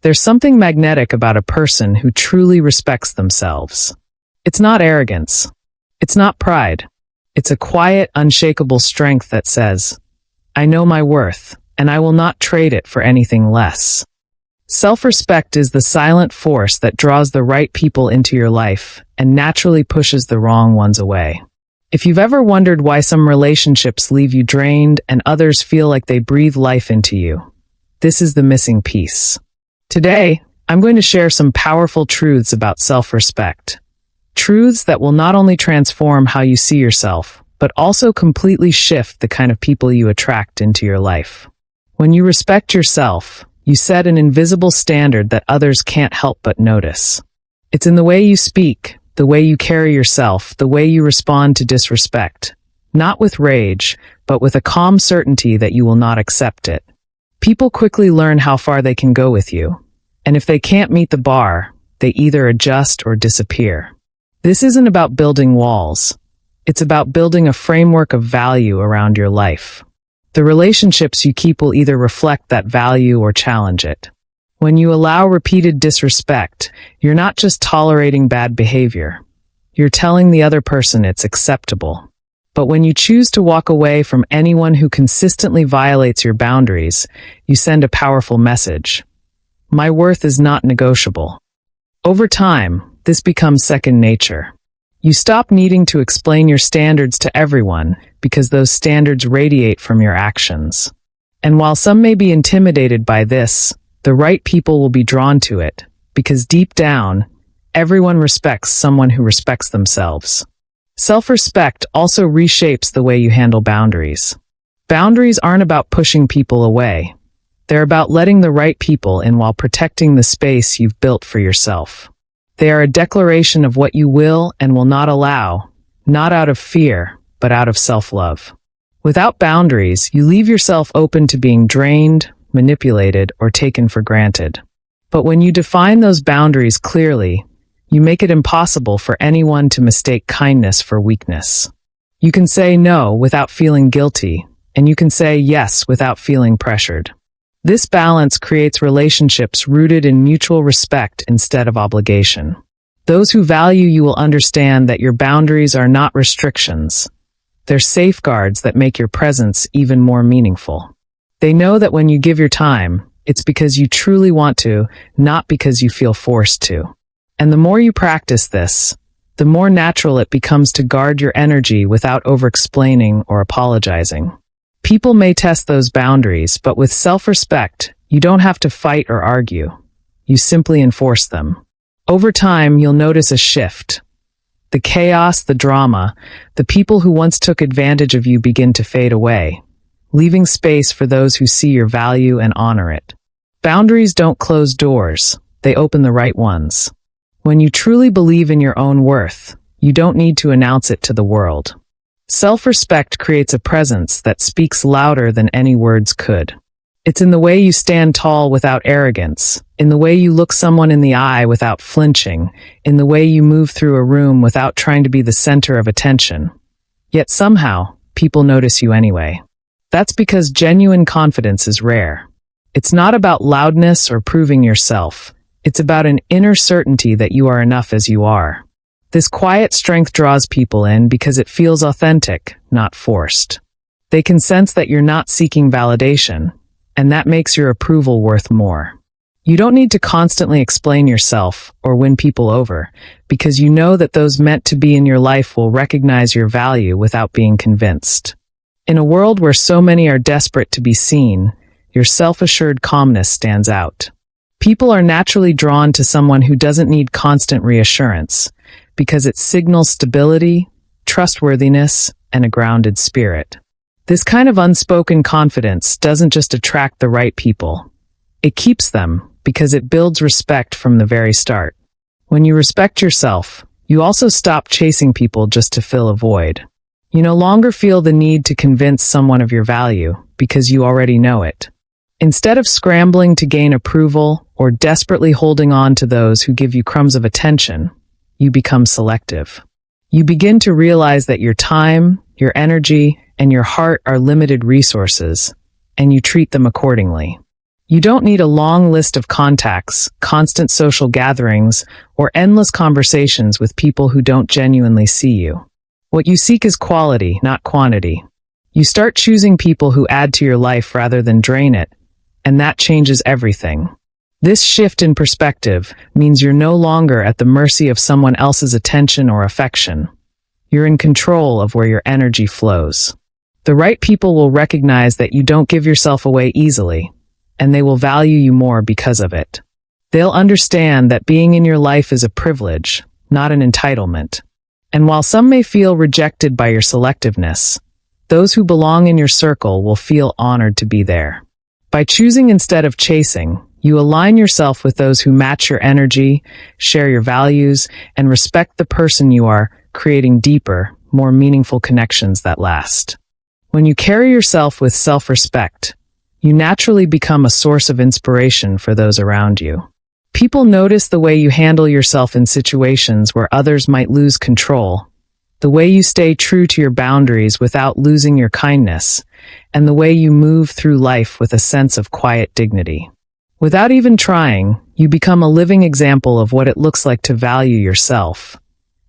There's something magnetic about a person who truly respects themselves. It's not arrogance. It's not pride. It's a quiet, unshakable strength that says, I know my worth, and I will not trade it for anything less. Self-respect is the silent force that draws the right people into your life and naturally pushes the wrong ones away. If you've ever wondered why some relationships leave you drained and others feel like they breathe life into you, this is the missing piece. Today, I'm going to share some powerful truths about self-respect. Truths that will not only transform how you see yourself, but also completely shift the kind of people you attract into your life. When you respect yourself, you set an invisible standard that others can't help but notice. It's in the way you speak, the way you carry yourself, the way you respond to disrespect. Not with rage, but with a calm certainty that you will not accept it. People quickly learn how far they can go with you. And if they can't meet the bar, they either adjust or disappear. This isn't about building walls. It's about building a framework of value around your life. The relationships you keep will either reflect that value or challenge it. When you allow repeated disrespect, you're not just tolerating bad behavior. You're telling the other person it's acceptable. But when you choose to walk away from anyone who consistently violates your boundaries, you send a powerful message. My worth is not negotiable. Over time, this becomes second nature. You stop needing to explain your standards to everyone because those standards radiate from your actions. And while some may be intimidated by this, the right people will be drawn to it because deep down, everyone respects someone who respects themselves. Self-respect also reshapes the way you handle boundaries. Boundaries aren't about pushing people away. They're about letting the right people in while protecting the space you've built for yourself. They are a declaration of what you will and will not allow, not out of fear, but out of self-love. Without boundaries, you leave yourself open to being drained, manipulated, or taken for granted. But when you define those boundaries clearly, you make it impossible for anyone to mistake kindness for weakness. You can say no without feeling guilty, and you can say yes without feeling pressured. This balance creates relationships rooted in mutual respect instead of obligation. Those who value you will understand that your boundaries are not restrictions. They're safeguards that make your presence even more meaningful. They know that when you give your time, it's because you truly want to, not because you feel forced to. And the more you practice this, the more natural it becomes to guard your energy without over-explaining or apologizing. People may test those boundaries, but with self-respect, you don't have to fight or argue. You simply enforce them. Over time, you'll notice a shift. The chaos, the drama, the people who once took advantage of you begin to fade away, leaving space for those who see your value and honor it. Boundaries don't close doors, they open the right ones. When you truly believe in your own worth, you don't need to announce it to the world. Self-respect creates a presence that speaks louder than any words could. It's in the way you stand tall without arrogance, in the way you look someone in the eye without flinching, in the way you move through a room without trying to be the center of attention. Yet somehow, people notice you anyway. That's because genuine confidence is rare. It's not about loudness or proving yourself. It's about an inner certainty that you are enough as you are. This quiet strength draws people in because it feels authentic, not forced. They can sense that you're not seeking validation, and that makes your approval worth more. You don't need to constantly explain yourself or win people over, because you know that those meant to be in your life will recognize your value without being convinced. In a world where so many are desperate to be seen, your self-assured calmness stands out. People are naturally drawn to someone who doesn't need constant reassurance, because it signals stability, trustworthiness, and a grounded spirit. This kind of unspoken confidence doesn't just attract the right people. It keeps them because it builds respect from the very start. When you respect yourself, you also stop chasing people just to fill a void. You no longer feel the need to convince someone of your value because you already know it. Instead of scrambling to gain approval or desperately holding on to those who give you crumbs of attention, you become selective. You begin to realize that your time, your energy, and your heart are limited resources, and you treat them accordingly. You don't need a long list of contacts, constant social gatherings, or endless conversations with people who don't genuinely see you. What you seek is quality, not quantity. You start choosing people who add to your life rather than drain it, and that changes everything. This shift in perspective means you're no longer at the mercy of someone else's attention or affection. You're in control of where your energy flows. The right people will recognize that you don't give yourself away easily, and they will value you more because of it. They'll understand that being in your life is a privilege, not an entitlement. And while some may feel rejected by your selectiveness, those who belong in your circle will feel honored to be there. By choosing instead of chasing, you align yourself with those who match your energy, share your values, and respect the person you are, creating deeper, more meaningful connections that last. When you carry yourself with self-respect, you naturally become a source of inspiration for those around you. People notice the way you handle yourself in situations where others might lose control, the way you stay true to your boundaries without losing your kindness, and the way you move through life with a sense of quiet dignity. Without even trying, you become a living example of what it looks like to value yourself.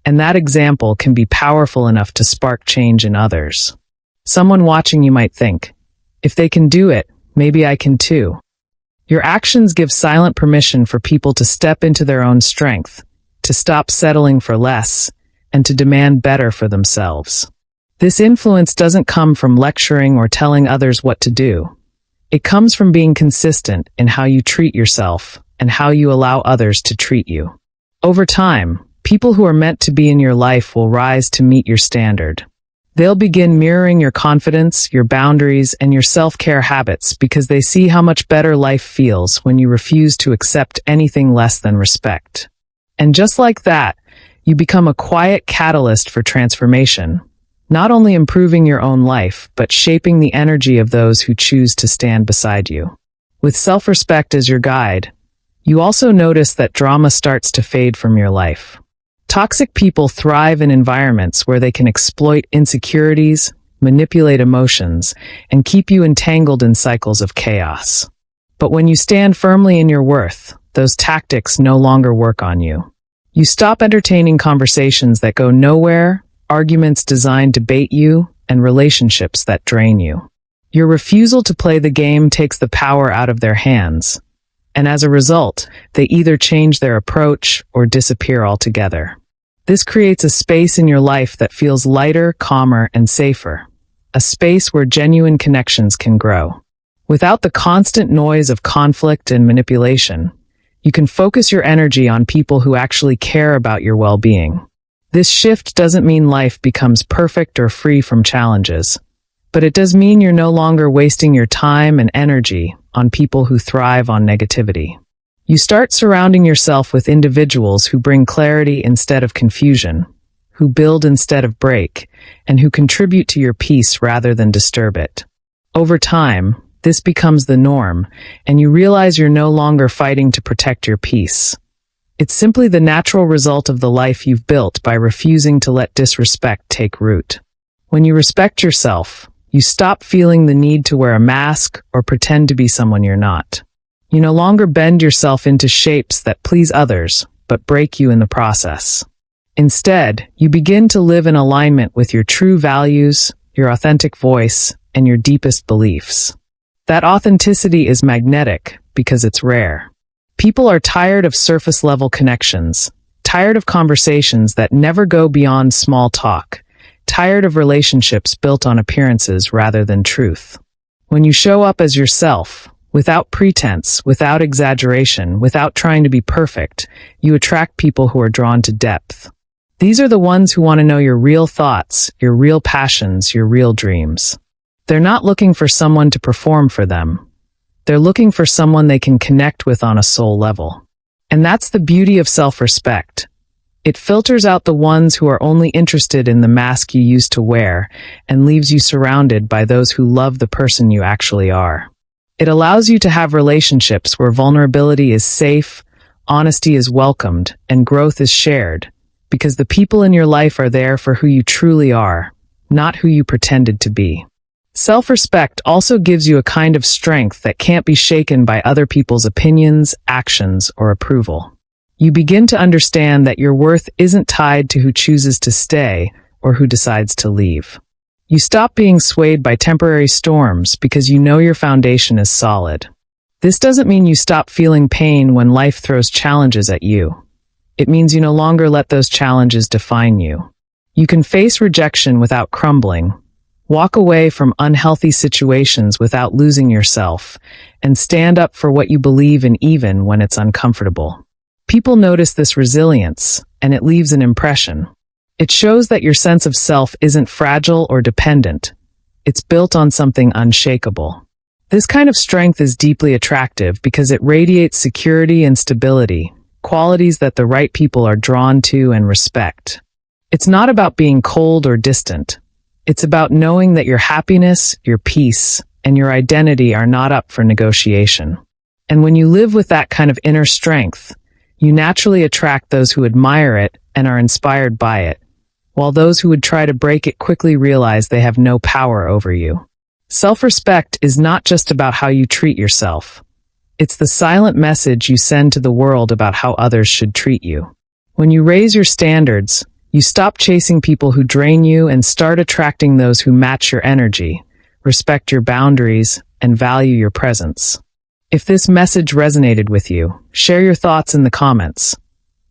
And that example can be powerful enough to spark change in others. Someone watching you might think, if they can do it, maybe I can too. Your actions give silent permission for people to step into their own strength, to stop settling for less, and to demand better for themselves. This influence doesn't come from lecturing or telling others what to do. It comes from being consistent in how you treat yourself and how you allow others to treat you. Over time, people who are meant to be in your life will rise to meet your standard. They'll begin mirroring your confidence, your boundaries, and your self-care habits because they see how much better life feels when you refuse to accept anything less than respect. And just like that, you become a quiet catalyst for transformation, not only improving your own life, but shaping the energy of those who choose to stand beside you. With self-respect as your guide, you also notice that drama starts to fade from your life. Toxic people thrive in environments where they can exploit insecurities, manipulate emotions, and keep you entangled in cycles of chaos. But when you stand firmly in your worth, those tactics no longer work on you. You stop entertaining conversations that go nowhere, arguments designed to bait you, and relationships that drain you. Your refusal to play the game takes the power out of their hands, and as a result, they either change their approach or disappear altogether. This creates a space in your life that feels lighter, calmer, and safer, a space where genuine connections can grow. Without the constant noise of conflict and manipulation, you can focus your energy on people who actually care about your well-being. This shift doesn't mean life becomes perfect or free from challenges, but it does mean you're no longer wasting your time and energy on people who thrive on negativity. You start surrounding yourself with individuals who bring clarity instead of confusion, who build instead of break, and who contribute to your peace rather than disturb it. Over time, this becomes the norm, and you realize you're no longer fighting to protect your peace. It's simply the natural result of the life you've built by refusing to let disrespect take root. When you respect yourself, you stop feeling the need to wear a mask or pretend to be someone you're not. You no longer bend yourself into shapes that please others, but break you in the process. Instead, you begin to live in alignment with your true values, your authentic voice, and your deepest beliefs. That authenticity is magnetic because it's rare. People are tired of surface-level connections, tired of conversations that never go beyond small talk, tired of relationships built on appearances rather than truth. When you show up as yourself, without pretense, without exaggeration, without trying to be perfect, you attract people who are drawn to depth. These are the ones who want to know your real thoughts, your real passions, your real dreams. They're not looking for someone to perform for them. They're looking for someone they can connect with on a soul level. And that's the beauty of self-respect. It filters out the ones who are only interested in the mask you used to wear and leaves you surrounded by those who love the person you actually are. It allows you to have relationships where vulnerability is safe, honesty is welcomed, and growth is shared, because the people in your life are there for who you truly are, not who you pretended to be. Self-respect also gives you a kind of strength that can't be shaken by other people's opinions, actions, or approval. You begin to understand that your worth isn't tied to who chooses to stay or who decides to leave. You stop being swayed by temporary storms because you know your foundation is solid. This doesn't mean you stop feeling pain when life throws challenges at you. It means you no longer let those challenges define you. You can face rejection without crumbling, walk away from unhealthy situations without losing yourself, and stand up for what you believe in even when it's uncomfortable. People notice this resilience, and it leaves an impression. It shows that your sense of self isn't fragile or dependent. It's built on something unshakable. This kind of strength is deeply attractive because it radiates security and stability, qualities that the right people are drawn to and respect. It's not about being cold or distant. It's about knowing that your happiness, your peace, and your identity are not up for negotiation. And when you live with that kind of inner strength, you naturally attract those who admire it and are inspired by it, while those who would try to break it quickly realize they have no power over you. Self-respect is not just about how you treat yourself. It's the silent message you send to the world about how others should treat you. When you raise your standards, you stop chasing people who drain you and start attracting those who match your energy, respect your boundaries, and value your presence. If this message resonated with you, share your thoughts in the comments.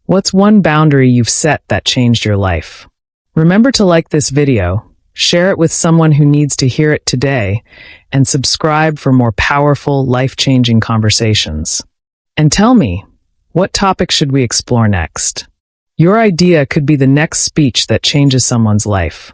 What's one boundary you've set that changed your life? Remember to like this video, share it with someone who needs to hear it today, and subscribe for more powerful, life-changing conversations. And tell me, what topic should we explore next? Your idea could be the next speech that changes someone's life.